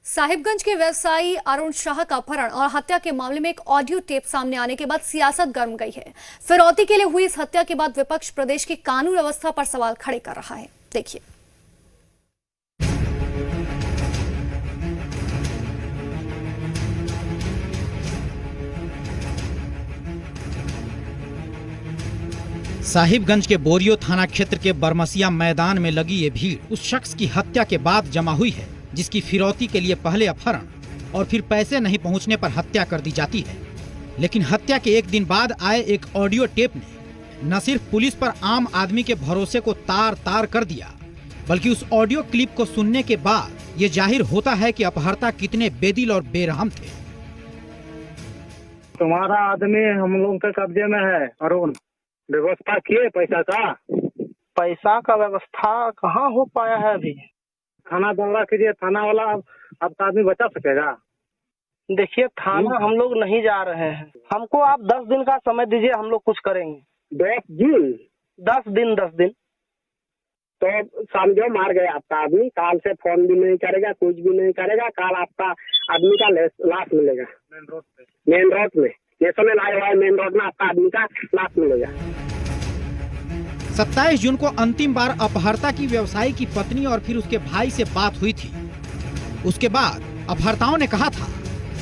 साहिबगंज के व्यवसायी अरुण शाह का अपहरण और हत्या के मामले में एक ऑडियो टेप सामने आने के बाद सियासत गर्म गई है। फिरौती के लिए हुई इस हत्या के बाद विपक्ष प्रदेश की कानून व्यवस्था पर सवाल खड़े कर रहा है। देखिए। साहिबगंज के बोरियो थाना क्षेत्र के बरमसिया मैदान में लगी ये भीड़ उस शख्स की हत्या के बाद जमा हुई है जिसकी फिरौती के लिए पहले अपहरण और फिर पैसे नहीं पहुंचने पर हत्या कर दी जाती है। लेकिन हत्या के एक दिन बाद आए एक ऑडियो टेप ने न सिर्फ पुलिस पर आम आदमी के भरोसे को तार तार कर दिया, बल्कि उस ऑडियो क्लिप को सुनने के बाद ये जाहिर होता है कि अपहर्ता कितने बेदिल और बेरहम थे। तुम्हारा आदमी हम लोगों के कब्जे में है अरुण। व्यवस्था किए पैसा का व्यवस्था कहाँ हो पाया है अभी। थाना दौरा कीजिए, थाना वाला आपका आदमी बचा सकेगा। देखिए थाना हम लोग नहीं जा रहे हैं, हमको आप 10 दिन का समय दीजिए, हम लोग कुछ करेंगे। 10 दिन तो समझो मार गए आपका आदमी, काल से फोन भी नहीं करेगा, कुछ भी नहीं करेगा। काल आपका आदमी का लाश मिलेगा मेन रोड में नेशनल हाईवे मेन रोड में आपका आदमी का लाश मिलेगा। 27 जून को अंतिम बार अपहर्ता की व्यवसायी की पत्नी और फिर उसके भाई से बात हुई थी। उसके बाद अपहर्ताओं ने कहा था,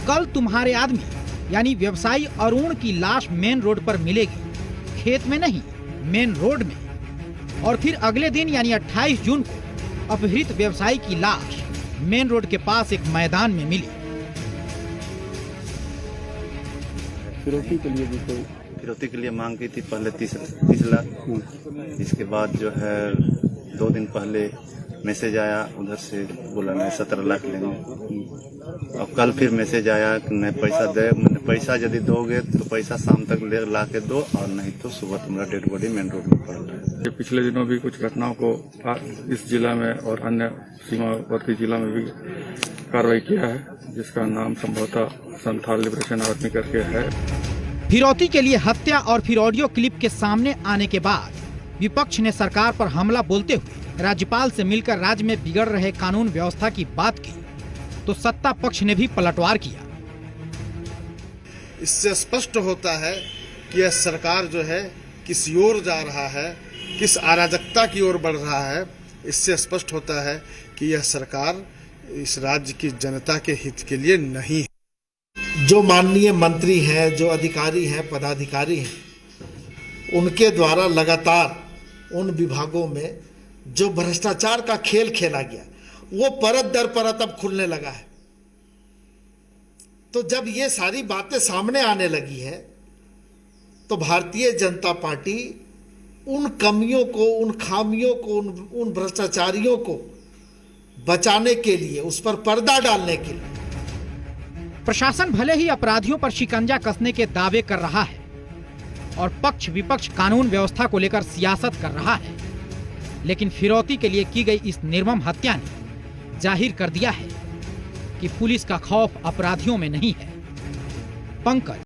कल तुम्हारे आदमी यानी व्यवसायी अरुण की लाश मेन रोड पर मिलेगी, खेत में नहीं मेन रोड में। और फिर अगले दिन यानी 28 जून को अपहृत व्यवसायी की लाश मेन रोड के पास एक मैदान में मिली। फिरौती के लिए मांग की थी पहले 30 लाख। इसके बाद जो है 2 दिन पहले मैसेज आया उधर से, बोला नहीं 17 लाख लेंगे। और कल फिर मैसेज आया कि नहीं पैसा दे, मैंने पैसा यदि दोगे तो पैसा शाम तक ला के दो और नहीं तो सुबह तुम्हारा डेड बॉडी मेन रोड में पड़ रहा है। पिछले दिनों भी कुछ घटनाओं को इस जिला में और अन्य सीमावर्ती जिला में भी कार्रवाई किया है, जिसका नाम संभवतः संथाल लिबरेशन आर्मी करके है। फिरौती के लिए हत्या और फिर ऑडियो क्लिप के सामने आने के बाद विपक्ष ने सरकार पर हमला बोलते हुए राज्यपाल से मिलकर राज्य में बिगड़ रहे कानून व्यवस्था की बात की, तो सत्ता पक्ष ने भी पलटवार किया। इससे स्पष्ट होता है कि यह सरकार जो है किस ओर जा रहा है, किस अराजकता की ओर बढ़ रहा है। इससे स्पष्ट होता है कि यह सरकार इस राज्य की जनता के हित के लिए नहीं है। जो माननीय मंत्री हैं, जो अधिकारी हैं, पदाधिकारी हैं, उनके द्वारा लगातार उन विभागों में जो भ्रष्टाचार का खेल खेला गया वो परत दर परत अब खुलने लगा है। तो जब ये सारी बातें सामने आने लगी है तो भारतीय जनता पार्टी उन कमियों को, उन खामियों को, उन भ्रष्टाचारियों को बचाने के लिए, उस पर पर्दा डालने के लिए प्रशासन भले ही अपराधियों पर शिकंजा कसने के दावे कर रहा है और पक्ष विपक्ष कानून व्यवस्था को लेकर सियासत कर रहा है, लेकिन फिरौती के लिए की गई इस निर्मम हत्या ने जाहिर कर दिया है कि पुलिस का खौफ अपराधियों में नहीं है। पंकज।